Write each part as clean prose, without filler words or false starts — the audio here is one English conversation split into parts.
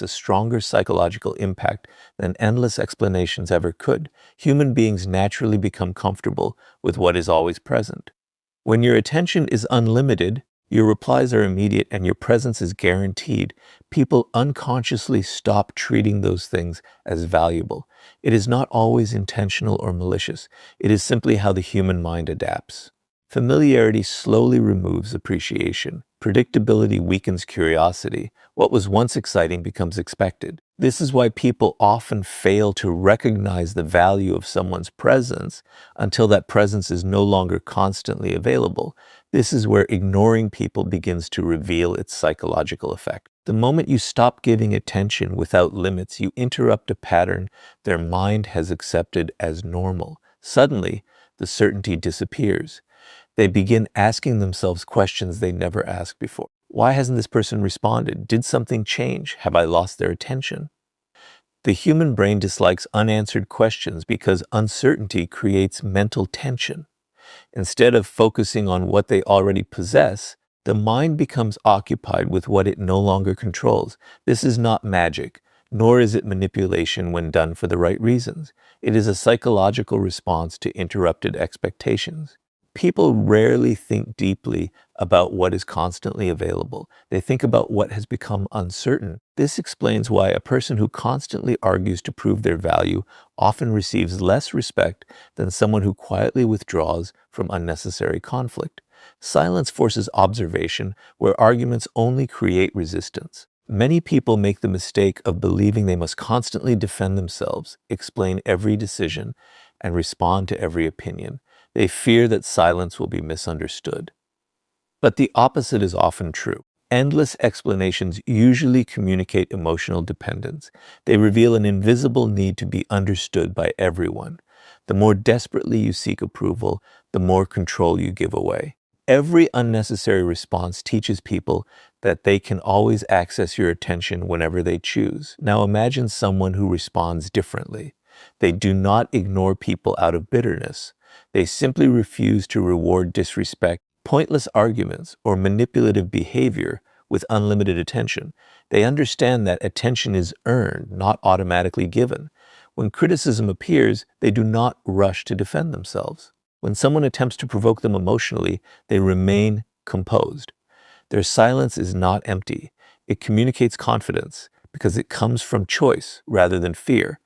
a stronger psychological impact than endless explanations ever could. Human beings naturally become comfortable with what is always present. When your attention is unlimited, your replies are immediate, and your presence is guaranteed, people unconsciously stop treating those things as valuable. It is not always intentional or malicious. It is simply how the human mind adapts. Familiarity slowly removes appreciation. Predictability weakens curiosity. What was once exciting becomes expected. This is why people often fail to recognize the value of someone's presence until that presence is no longer constantly available. This is where ignoring people begins to reveal its psychological effect. The moment you stop giving attention without limits, you interrupt a pattern their mind has accepted as normal. Suddenly, the certainty disappears. They begin asking themselves questions they never asked before. Why hasn't this person responded? Did something change? Have I lost their attention? The human brain dislikes unanswered questions because uncertainty creates mental tension. Instead of focusing on what they already possess, the mind becomes occupied with what it no longer controls. This is not magic, nor is it manipulation when done for the right reasons. It is a psychological response to interrupted expectations. People rarely think deeply about what is constantly available. They think about what has become uncertain. This explains why a person who constantly argues to prove their value often receives less respect than someone who quietly withdraws from unnecessary conflict. Silence forces observation, where arguments only create resistance. Many people make the mistake of believing they must constantly defend themselves, explain every decision, and respond to every opinion. They fear that silence will be misunderstood. But the opposite is often true. Endless explanations usually communicate emotional dependence. They reveal an invisible need to be understood by everyone. The more desperately you seek approval, the more control you give away. Every unnecessary response teaches people that they can always access your attention whenever they choose. Now imagine someone who responds differently. They do not ignore people out of bitterness. They simply refuse to reward disrespect, pointless arguments, or manipulative behavior with unlimited attention. They understand that attention is earned, not automatically given. When criticism appears, they do not rush to defend themselves. When someone attempts to provoke them emotionally, they remain composed. Their silence is not empty. It communicates confidence because it comes from choice rather than fear.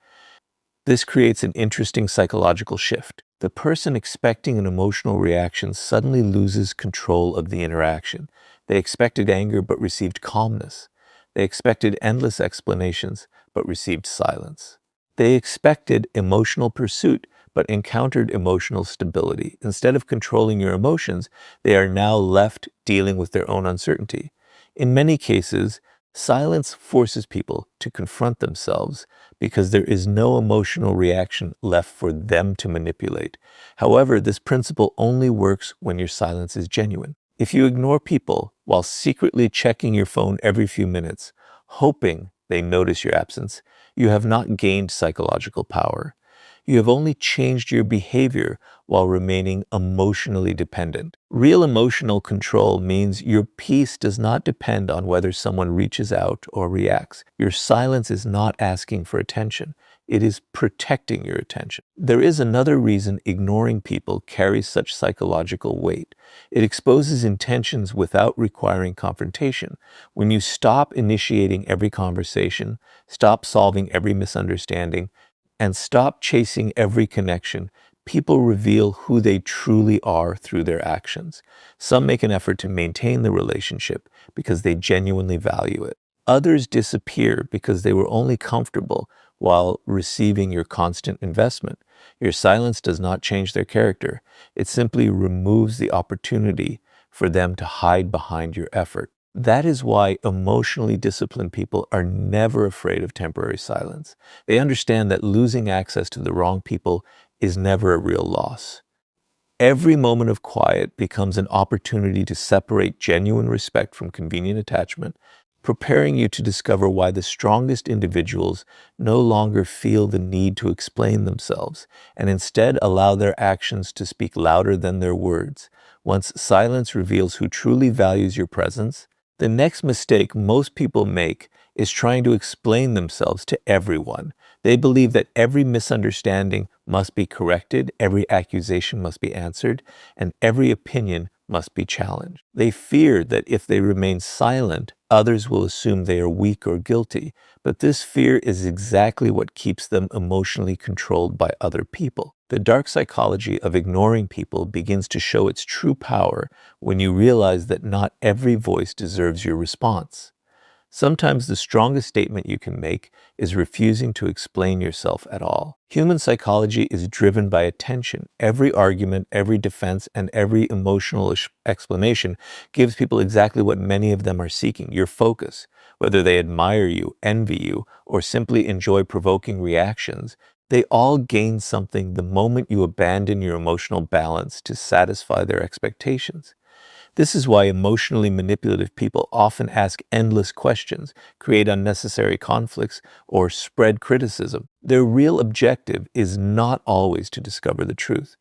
This creates an interesting psychological shift. The person expecting an emotional reaction suddenly loses control of the interaction. They expected anger but received calmness. They expected endless explanations but received silence. They expected emotional pursuit but encountered emotional stability. Instead of controlling your emotions, they are now left dealing with their own uncertainty. In many cases, silence forces people to confront themselves because there is no emotional reaction left for them to manipulate. However, this principle only works when your silence is genuine. If you ignore people while secretly checking your phone every few minutes, hoping they notice your absence, you have not gained psychological power. You have only changed your behavior while remaining emotionally dependent. Real emotional control means your peace does not depend on whether someone reaches out or reacts. Your silence is not asking for attention. It is protecting your attention. There is another reason ignoring people carries such psychological weight. It exposes intentions without requiring confrontation. When you stop initiating every conversation, stop solving every misunderstanding, and stop chasing every connection, people reveal who they truly are through their actions. Some make an effort to maintain the relationship because they genuinely value it. Others disappear because they were only comfortable while receiving your constant investment. Your silence does not change their character. It simply removes the opportunity for them to hide behind your effort. That is why emotionally disciplined people are never afraid of temporary silence. They understand that losing access to the wrong people is never a real loss. Every moment of quiet becomes an opportunity to separate genuine respect from convenient attachment, preparing you to discover why the strongest individuals no longer feel the need to explain themselves and instead allow their actions to speak louder than their words. Once silence reveals who truly values your presence, the next mistake most people make is trying to explain themselves to everyone. They believe that every misunderstanding must be corrected, every accusation must be answered, and every opinion must be challenged. They fear that if they remain silent, others will assume they are weak or guilty, but this fear is exactly what keeps them emotionally controlled by other people. The dark psychology of ignoring people begins to show its true power when you realize that not every voice deserves your response. Sometimes the strongest statement you can make is refusing to explain yourself at all. Human psychology is driven by attention. Every argument, every defense, and every emotional explanation gives people exactly what many of them are seeking, your focus. Whether they admire you, envy you, or simply enjoy provoking reactions, they all gain something the moment you abandon your emotional balance to satisfy their expectations. This is why emotionally manipulative people often ask endless questions, create unnecessary conflicts, or spread criticism. Their real objective is not always to discover the truth.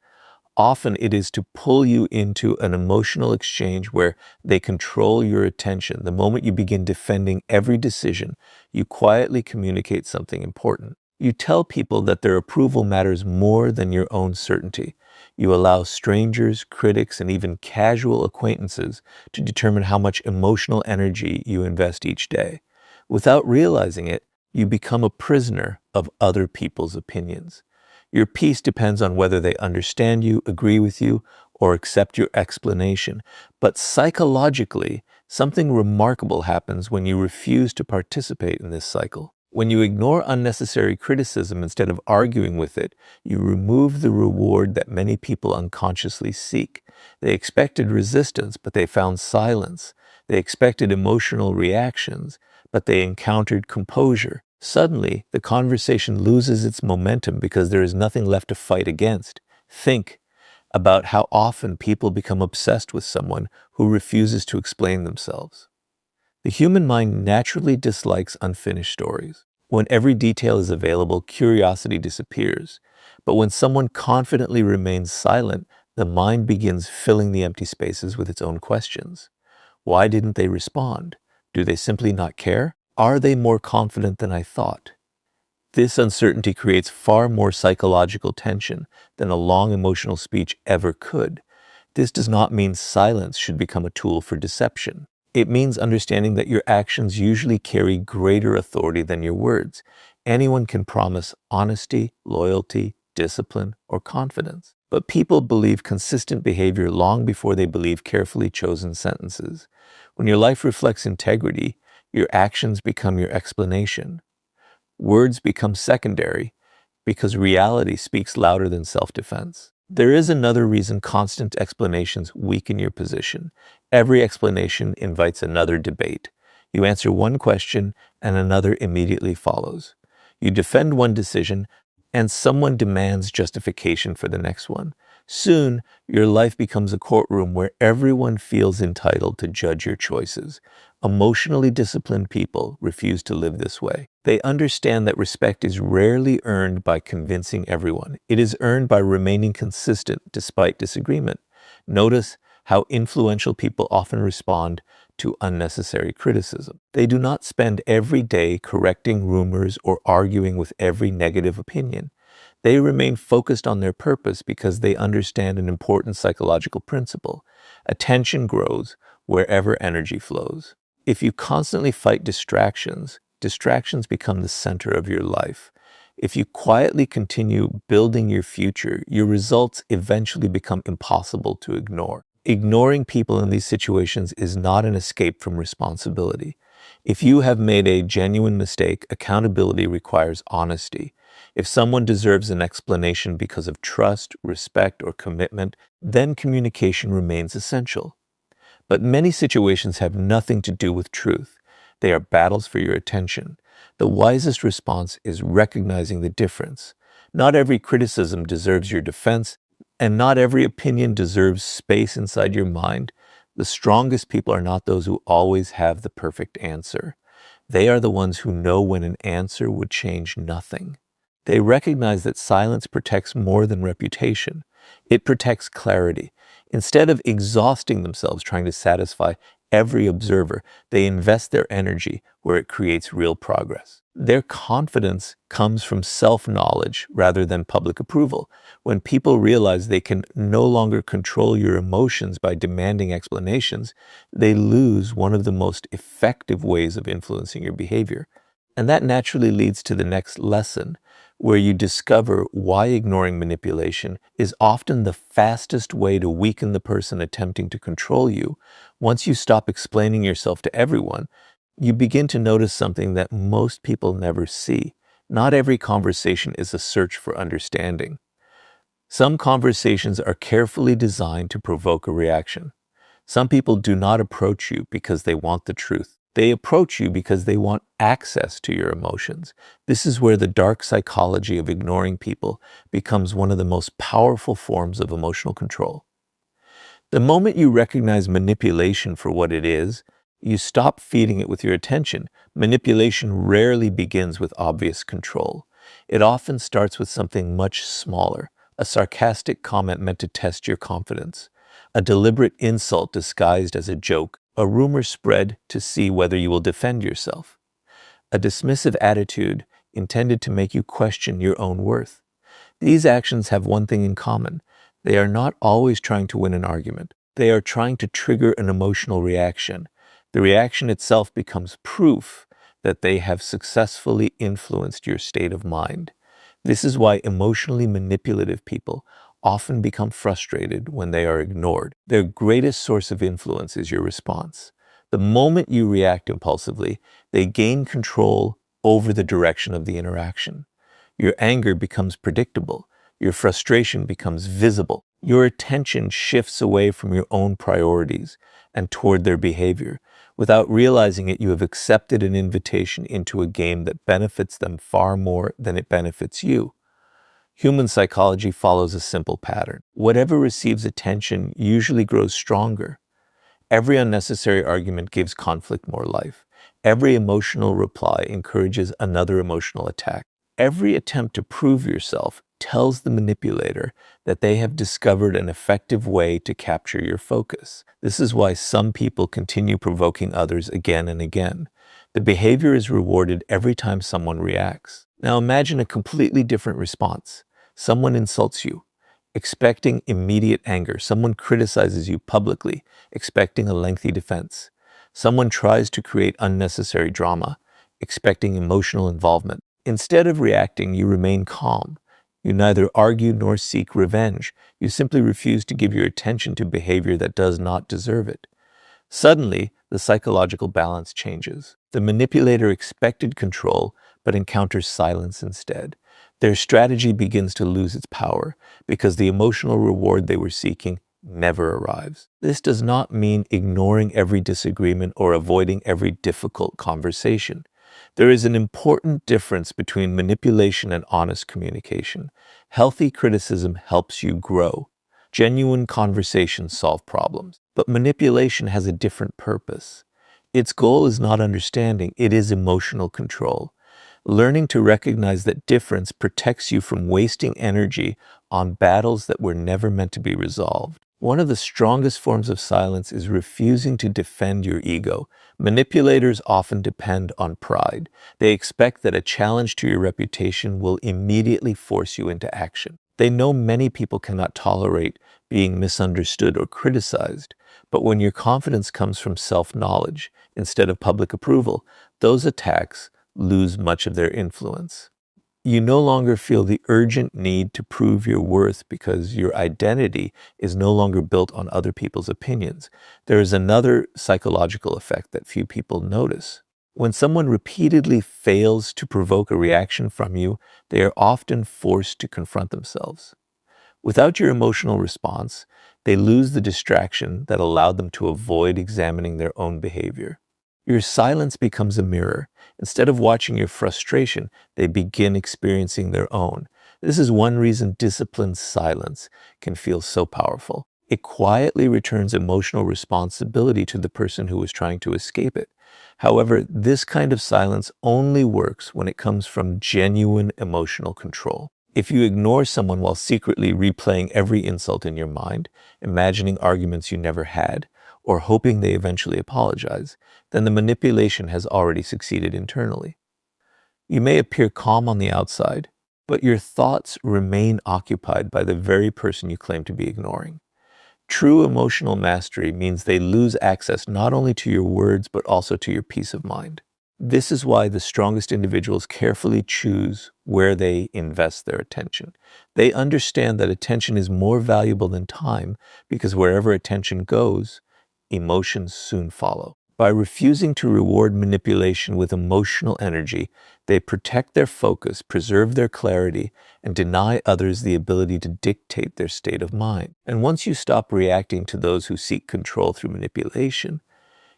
Often it is to pull you into an emotional exchange where they control your attention. The moment you begin defending every decision, you quietly communicate something important. You tell people that their approval matters more than your own certainty. You allow strangers, critics, and even casual acquaintances to determine how much emotional energy you invest each day. Without realizing it, you become a prisoner of other people's opinions. Your peace depends on whether they understand you, agree with you, or accept your explanation. But psychologically, something remarkable happens when you refuse to participate in this cycle. When you ignore unnecessary criticism instead of arguing with it, you remove the reward that many people unconsciously seek. They expected resistance, but they found silence. They expected emotional reactions, but they encountered composure. Suddenly, the conversation loses its momentum because there is nothing left to fight against. Think about how often people become obsessed with someone who refuses to explain themselves. The human mind naturally dislikes unfinished stories. When every detail is available, curiosity disappears. But when someone confidently remains silent, the mind begins filling the empty spaces with its own questions. Why didn't they respond? Do they simply not care? Are they more confident than I thought? This uncertainty creates far more psychological tension than a long emotional speech ever could. This does not mean silence should become a tool for deception. It means understanding that your actions usually carry greater authority than your words. Anyone can promise honesty, loyalty, discipline, or confidence. But people believe consistent behavior long before they believe carefully chosen sentences. When your life reflects integrity, your actions become your explanation. Words become secondary because reality speaks louder than self-defense. There is another reason constant explanations weaken your position. Every explanation invites another debate. You answer one question and another immediately follows. You defend one decision and someone demands justification for the next one. Soon, your life becomes a courtroom where everyone feels entitled to judge your choices. Emotionally disciplined people refuse to live this way. They understand that respect is rarely earned by convincing everyone. It is earned by remaining consistent despite disagreement. Notice how influential people often respond to unnecessary criticism. They do not spend every day correcting rumors or arguing with every negative opinion. They remain focused on their purpose because they understand an important psychological principle. Attention grows wherever energy flows. If you constantly fight distractions, distractions become the center of your life. If you quietly continue building your future, your results eventually become impossible to ignore. Ignoring people in these situations is not an escape from responsibility. If you have made a genuine mistake, accountability requires honesty. If someone deserves an explanation because of trust, respect, or commitment, then communication remains essential. But many situations have nothing to do with truth. They are battles for your attention. The wisest response is recognizing the difference. Not every criticism deserves your defense, and not every opinion deserves space inside your mind. The strongest people are not those who always have the perfect answer. They are the ones who know when an answer would change nothing. They recognize that silence protects more than reputation. It protects clarity. Instead of exhausting themselves trying to satisfy every observer. They invest their energy where it creates real progress. Their confidence comes from self-knowledge rather than public approval. When people realize they can no longer control your emotions by demanding explanations, they lose one of the most effective ways of influencing your behavior. And that naturally leads to the next lesson, where you discover why ignoring manipulation is often the fastest way to weaken the person attempting to control you. Once you stop explaining yourself to everyone, you begin to notice something that most people never see. Not every conversation is a search for understanding. Some conversations are carefully designed to provoke a reaction. Some people do not approach you because they want the truth. They approach you because they want access to your emotions. This is where the dark psychology of ignoring people becomes one of the most powerful forms of emotional control. The moment you recognize manipulation for what it is, you stop feeding it with your attention. Manipulation rarely begins with obvious control. It often starts with something much smaller, a sarcastic comment meant to test your confidence, a deliberate insult disguised as a joke, a rumor spread to see whether you will defend yourself, a dismissive attitude intended to make you question your own worth. These actions have one thing in common. They are not always trying to win an argument. They are trying to trigger an emotional reaction. The reaction itself becomes proof that they have successfully influenced your state of mind. This is why emotionally manipulative people often become frustrated when they are ignored. Their greatest source of influence is your response. The moment you react impulsively, they gain control over the direction of the interaction. Your anger becomes predictable. Your frustration becomes visible. Your attention shifts away from your own priorities and toward their behavior. Without realizing it, you have accepted an invitation into a game that benefits them far more than it benefits you. Human psychology follows a simple pattern. Whatever receives attention usually grows stronger. Every unnecessary argument gives conflict more life. Every emotional reply encourages another emotional attack. Every attempt to prove yourself tells the manipulator that they have discovered an effective way to capture your focus. This is why some people continue provoking others again and again. The behavior is rewarded every time someone reacts. Now imagine a completely different response. Someone insults you, expecting immediate anger. Someone criticizes you publicly, expecting a lengthy defense. Someone tries to create unnecessary drama, expecting emotional involvement. Instead of reacting, you remain calm. You neither argue nor seek revenge. You simply refuse to give your attention to behavior that does not deserve it. Suddenly, the psychological balance changes. The manipulator expected control, but encounters silence instead. Their strategy begins to lose its power because the emotional reward they were seeking never arrives. This does not mean ignoring every disagreement or avoiding every difficult conversation. There is an important difference between manipulation and honest communication. Healthy criticism helps you grow. Genuine conversations solve problems. But manipulation has a different purpose. Its goal is not understanding, it is emotional control. Learning to recognize that difference protects you from wasting energy on battles that were never meant to be resolved. One of the strongest forms of silence is refusing to defend your ego. Manipulators often depend on pride. They expect that a challenge to your reputation will immediately force you into action. They know many people cannot tolerate being misunderstood or criticized, but when your confidence comes from self-knowledge instead of public approval, those attacks lose much of their influence. You no longer feel the urgent need to prove your worth because your identity is no longer built on other people's opinions. There is another psychological effect that few people notice. When someone repeatedly fails to provoke a reaction from you, they are often forced to confront themselves. Without your emotional response, they lose the distraction that allowed them to avoid examining their own behavior. Your silence becomes a mirror. Instead of watching your frustration, they begin experiencing their own. This is one reason disciplined silence can feel so powerful. It quietly returns emotional responsibility to the person who is trying to escape it. However, this kind of silence only works when it comes from genuine emotional control. If you ignore someone while secretly replaying every insult in your mind, imagining arguments you never had, or hoping they eventually apologize, then the manipulation has already succeeded internally. You may appear calm on the outside, but your thoughts remain occupied by the very person you claim to be ignoring. True emotional mastery means they lose access not only to your words, but also to your peace of mind. This is why the strongest individuals carefully choose where they invest their attention. They understand that attention is more valuable than time because wherever attention goes, emotions soon follow. By refusing to reward manipulation with emotional energy, they protect their focus, preserve their clarity, and deny others the ability to dictate their state of mind. And once you stop reacting to those who seek control through manipulation,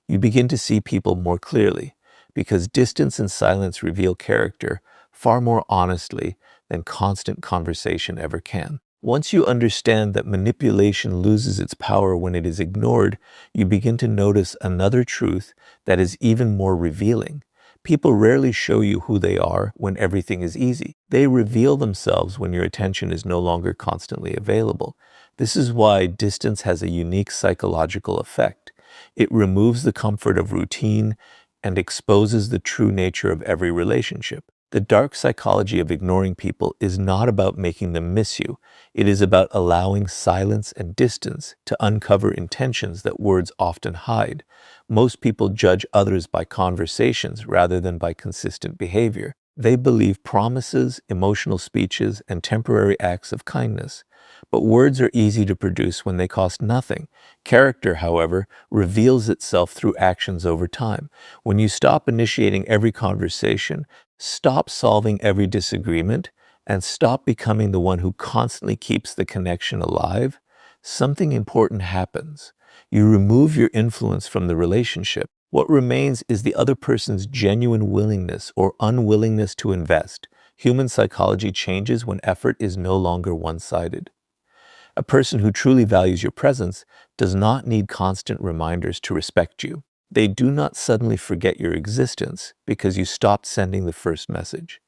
you begin to see people more clearly, because distance and silence reveal character far more honestly than constant conversation ever can. Once you understand that manipulation loses its power when it is ignored, you begin to notice another truth that is even more revealing. People rarely show you who they are when everything is easy. They reveal themselves when your attention is no longer constantly available. This is why distance has a unique psychological effect. It removes the comfort of routine and exposes the true nature of every relationship. The dark psychology of ignoring people is not about making them miss you. It is about allowing silence and distance to uncover intentions that words often hide. Most people judge others by conversations rather than by consistent behavior. They believe promises, emotional speeches, and temporary acts of kindness. But words are easy to produce when they cost nothing. Character, however, reveals itself through actions over time. When you stop initiating every conversation, stop solving every disagreement, and stop becoming the one who constantly keeps the connection alive, something important happens. You remove your influence from the relationship. What remains is the other person's genuine willingness or unwillingness to invest. Human psychology changes when effort is no longer one-sided. A person who truly values your presence does not need constant reminders to respect you. They do not suddenly forget your existence because you stopped sending the first message.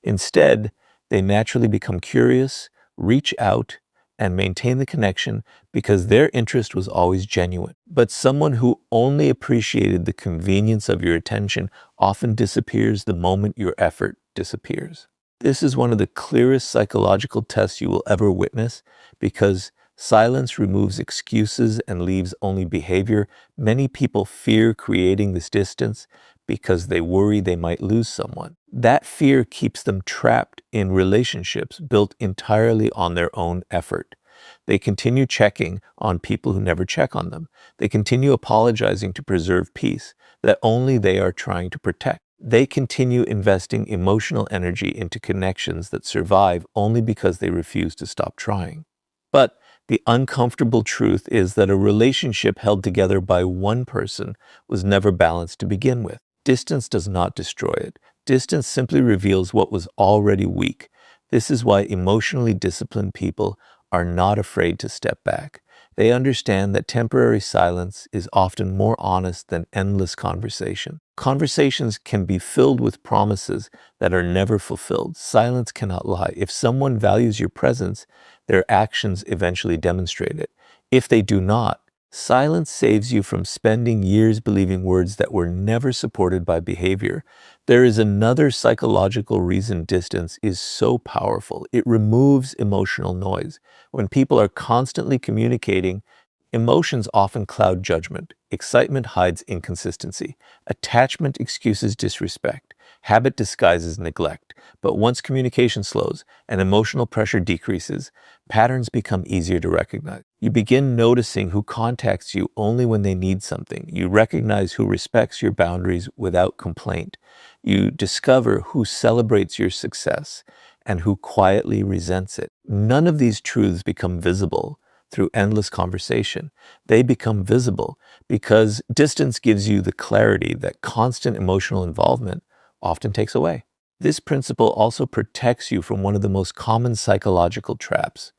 Instead, they naturally become curious, reach out, and maintain the connection because their interest was always genuine. But someone who only appreciated the convenience of your attention often disappears the moment your effort disappears. This is one of the clearest psychological tests you will ever witness because silence removes excuses and leaves only behavior. Many people fear creating this distance because they worry they might lose someone. That fear keeps them trapped in relationships built entirely on their own effort. They continue checking on people who never check on them. They continue apologizing to preserve peace that only they are trying to protect. They continue investing emotional energy into connections that survive only because they refuse to stop trying. But the uncomfortable truth is that a relationship held together by one person was never balanced to begin with. Distance does not destroy it. Distance simply reveals what was already weak. This is why emotionally disciplined people are not afraid to step back. They understand that temporary silence is often more honest than endless conversation. Conversations can be filled with promises that are never fulfilled. Silence cannot lie. If someone values your presence, their actions eventually demonstrate it. If they do not, silence saves you from spending years believing words that were never supported by behavior. There is another psychological reason distance is so powerful. It removes emotional noise. When people are constantly communicating, emotions often cloud judgment. Excitement hides inconsistency. Attachment excuses disrespect. Habit disguises neglect. But once communication slows and emotional pressure decreases, patterns become easier to recognize. You begin noticing who contacts you only when they need something. You recognize who respects your boundaries without complaint. You discover who celebrates your success and who quietly resents it. None of these truths become visible through endless conversation. They become visible because distance gives you the clarity that constant emotional involvement often takes away. This principle also protects you from one of the most common psychological traps,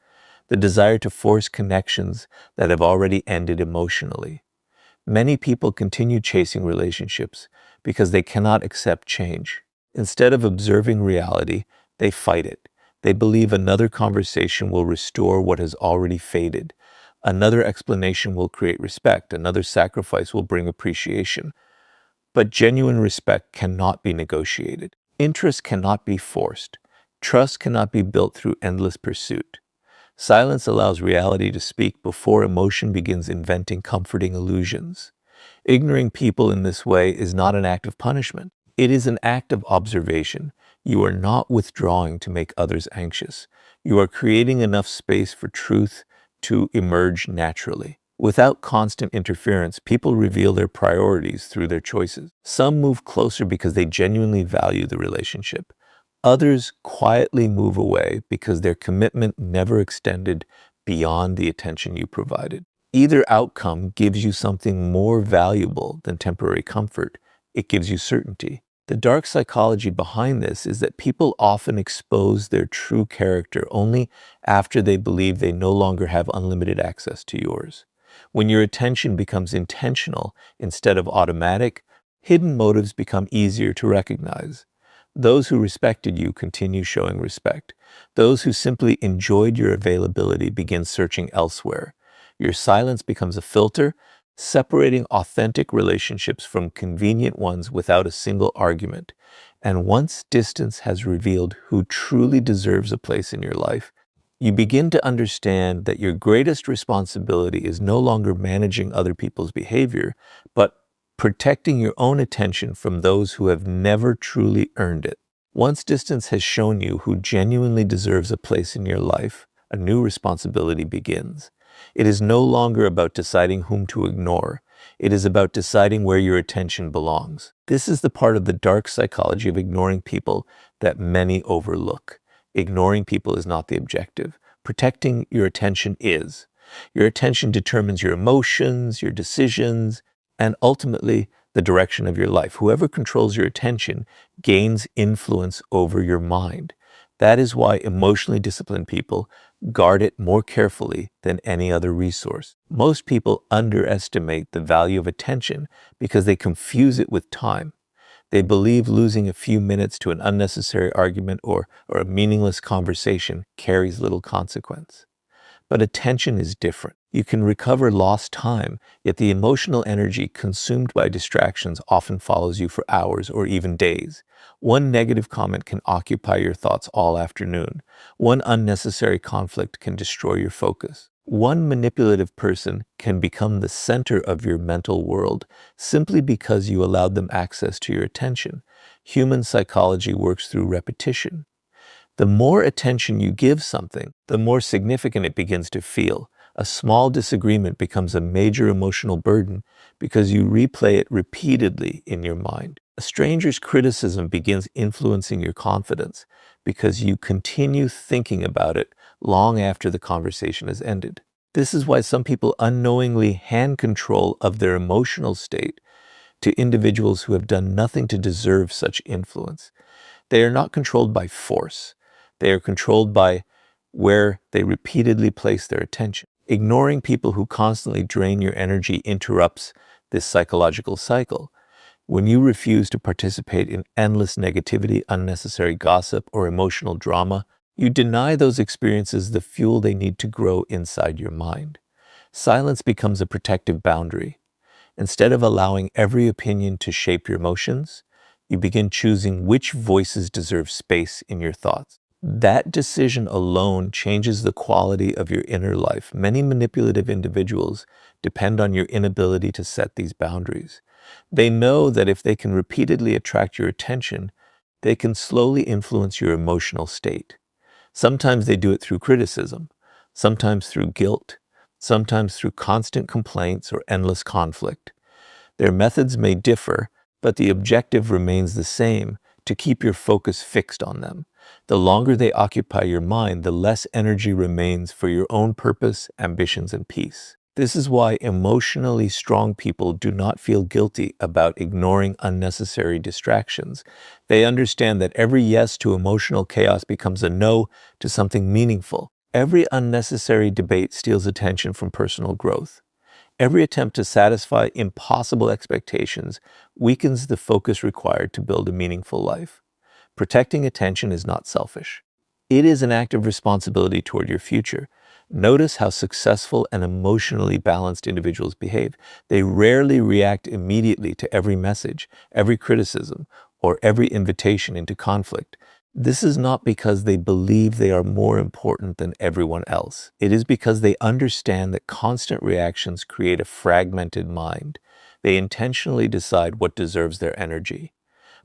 the desire to force connections that have already ended emotionally. Many people continue chasing relationships because they cannot accept change. Instead of observing reality, they fight it. They believe another conversation will restore what has already faded. Another explanation will create respect. Another sacrifice will bring appreciation. But genuine respect cannot be negotiated. Interest cannot be forced. Trust cannot be built through endless pursuit. Silence allows reality to speak before emotion begins inventing comforting illusions. Ignoring people in this way is not an act of punishment. It is an act of observation. You are not withdrawing to make others anxious. You are creating enough space for truth to emerge naturally. Without constant interference, people reveal their priorities through their choices. Some move closer because they genuinely value the relationship. Others quietly move away because their commitment never extended beyond the attention you provided. Either outcome gives you something more valuable than temporary comfort. It gives you certainty. The dark psychology behind this is that people often expose their true character only after they believe they no longer have unlimited access to yours. When your attention becomes intentional instead of automatic, hidden motives become easier to recognize. Those who respected you continue showing respect. Those who simply enjoyed your availability begin searching elsewhere. Your silence becomes a filter, separating authentic relationships from convenient ones without a single argument. And once distance has revealed who truly deserves a place in your life, you begin to understand that your greatest responsibility is no longer managing other people's behavior, but protecting your own attention from those who have never truly earned it. Once distance has shown you who genuinely deserves a place in your life, a new responsibility begins. It is no longer about deciding whom to ignore. It is about deciding where your attention belongs. This is the part of the dark psychology of ignoring people that many overlook. Ignoring people is not the objective. Protecting your attention is. Your attention determines your emotions, your decisions, and ultimately the direction of your life. Whoever controls your attention gains influence over your mind. That is why emotionally disciplined people guard it more carefully than any other resource. Most people underestimate the value of attention because they confuse it with time. They believe losing a few minutes to an unnecessary argument or a meaningless conversation carries little consequence. But attention is different. You can recover lost time, yet the emotional energy consumed by distractions often follows you for hours or even days. One negative comment can occupy your thoughts all afternoon. One unnecessary conflict can destroy your focus. One manipulative person can become the center of your mental world simply because you allowed them access to your attention. Human psychology works through repetition. The more attention you give something, the more significant it begins to feel. A small disagreement becomes a major emotional burden because you replay it repeatedly in your mind. A stranger's criticism begins influencing your confidence because you continue thinking about it long after the conversation has ended. This is why some people unknowingly hand control of their emotional state to individuals who have done nothing to deserve such influence. They are not controlled by force. They are controlled by where they repeatedly place their attention. Ignoring people who constantly drain your energy interrupts this psychological cycle. When you refuse to participate in endless negativity, unnecessary gossip, or emotional drama, you deny those experiences the fuel they need to grow inside your mind. Silence becomes a protective boundary. Instead of allowing every opinion to shape your emotions, you begin choosing which voices deserve space in your thoughts. That decision alone changes the quality of your inner life. Many manipulative individuals depend on your inability to set these boundaries. They know that if they can repeatedly attract your attention, they can slowly influence your emotional state. Sometimes they do it through criticism, sometimes through guilt, sometimes through constant complaints or endless conflict. Their methods may differ, but the objective remains the same: to keep your focus fixed on them. The longer they occupy your mind, the less energy remains for your own purpose, ambitions, and peace. This is why emotionally strong people do not feel guilty about ignoring unnecessary distractions. They understand that every yes to emotional chaos becomes a no to something meaningful. Every unnecessary debate steals attention from personal growth. Every attempt to satisfy impossible expectations weakens the focus required to build a meaningful life. Protecting attention is not selfish. It is an act of responsibility toward your future. Notice how successful and emotionally balanced individuals behave. They rarely react immediately to every message, every criticism, or every invitation into conflict. This is not because they believe they are more important than everyone else. It is because they understand that constant reactions create a fragmented mind. They intentionally decide what deserves their energy.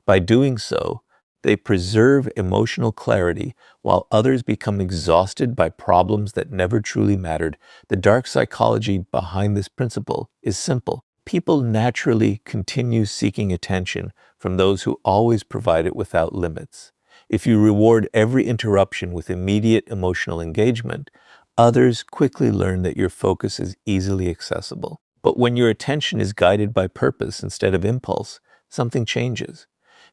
By doing so, they preserve emotional clarity while others become exhausted by problems that never truly mattered. The dark psychology behind this principle is simple. People naturally continue seeking attention from those who always provide it without limits. If you reward every interruption with immediate emotional engagement, others quickly learn that your focus is easily accessible. But when your attention is guided by purpose instead of impulse, something changes.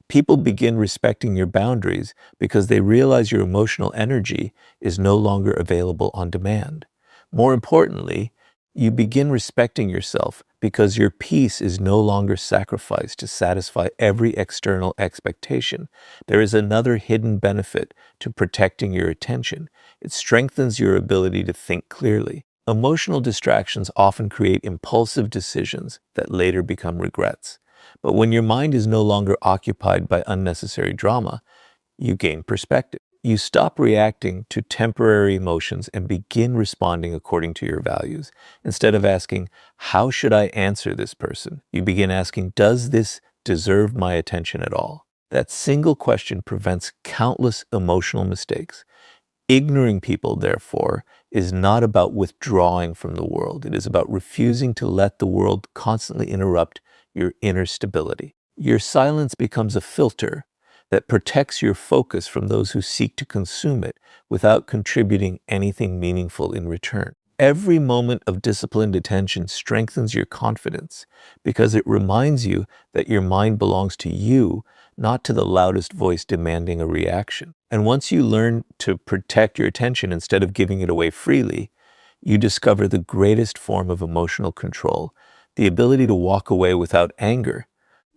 People begin respecting your boundaries because they realize your emotional energy is no longer available on demand. More importantly, you begin respecting yourself because your peace is no longer sacrificed to satisfy every external expectation. There is another hidden benefit to protecting your attention. It strengthens your ability to think clearly. Emotional distractions often create impulsive decisions that later become regrets. But when your mind is no longer occupied by unnecessary drama, you gain perspective. You stop reacting to temporary emotions and begin responding according to your values. Instead of asking, how should I answer this person? You begin asking, does this deserve my attention at all? That single question prevents countless emotional mistakes. Ignoring people, therefore, is not about withdrawing from the world. It is about refusing to let the world constantly interrupt your inner stability. Your silence becomes a filter that protects your focus from those who seek to consume it without contributing anything meaningful in return. Every moment of disciplined attention strengthens your confidence because it reminds you that your mind belongs to you, not to the loudest voice demanding a reaction. And once you learn to protect your attention instead of giving it away freely, you discover the greatest form of emotional control, the ability to walk away without anger,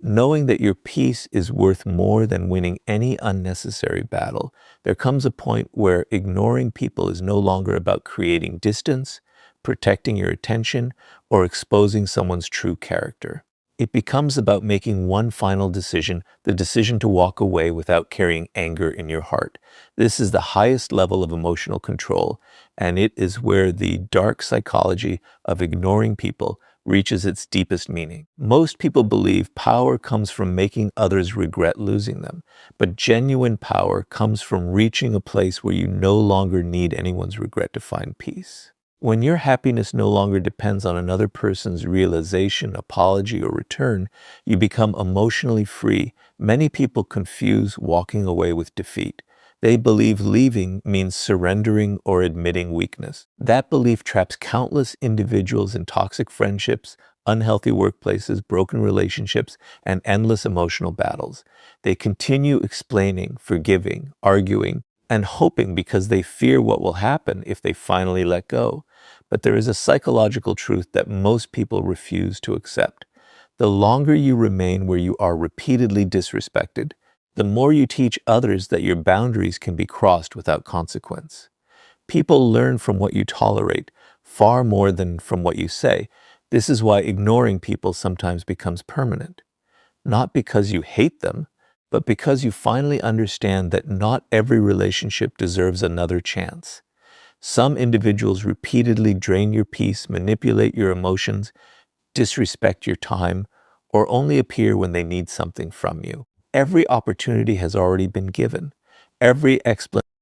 knowing that your peace is worth more than winning any unnecessary battle. There comes a point where ignoring people is no longer about creating distance, protecting your attention, or exposing someone's true character. It becomes about making one final decision, the decision to walk away without carrying anger in your heart. This is the highest level of emotional control, and it is where the dark psychology of ignoring people reaches its deepest meaning. Most people believe power comes from making others regret losing them, but genuine power comes from reaching a place where you no longer need anyone's regret to find peace. When your happiness no longer depends on another person's realization, apology, or return, you become emotionally free. Many people confuse walking away with defeat. They believe leaving means surrendering or admitting weakness. That belief traps countless individuals in toxic friendships, unhealthy workplaces, broken relationships, and endless emotional battles. They continue explaining, forgiving, arguing, and hoping because they fear what will happen if they finally let go. But there is a psychological truth that most people refuse to accept. The longer you remain where you are repeatedly disrespected, the more you teach others that your boundaries can be crossed without consequence. People learn from what you tolerate far more than from what you say. This is why ignoring people sometimes becomes permanent. Not because you hate them, but because you finally understand that not every relationship deserves another chance. Some individuals repeatedly drain your peace, manipulate your emotions, disrespect your time, or only appear when they need something from you. Every opportunity has already been given. Every explanation